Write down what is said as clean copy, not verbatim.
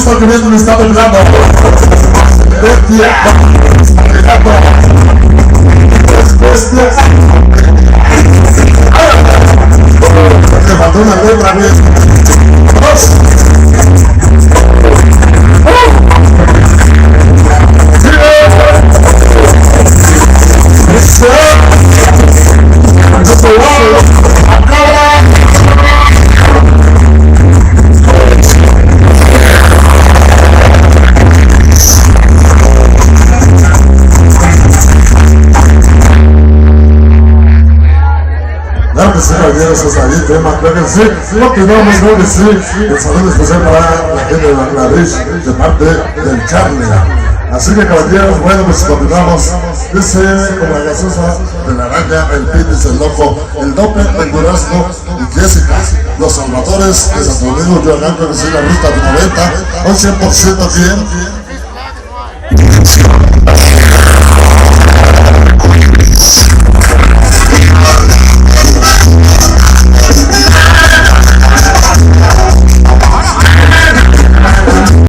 Что грязный стал рядом. Faltó una letra, Claro que sí, caballeros, hasta ahí el tema, claro que sí, continuamos, claro que sí, el saludo especial para la gente de Bangladesh, de parte del Charlie. Así que caballeros, bueno, pues continuamos, dice como la gaseosa de la araña, el Pitis, el loco, el dope, el durazno y Jessica, los salvadores de Santo Domingo, yo arranco que sí, la ruta de 90, un 100% bien.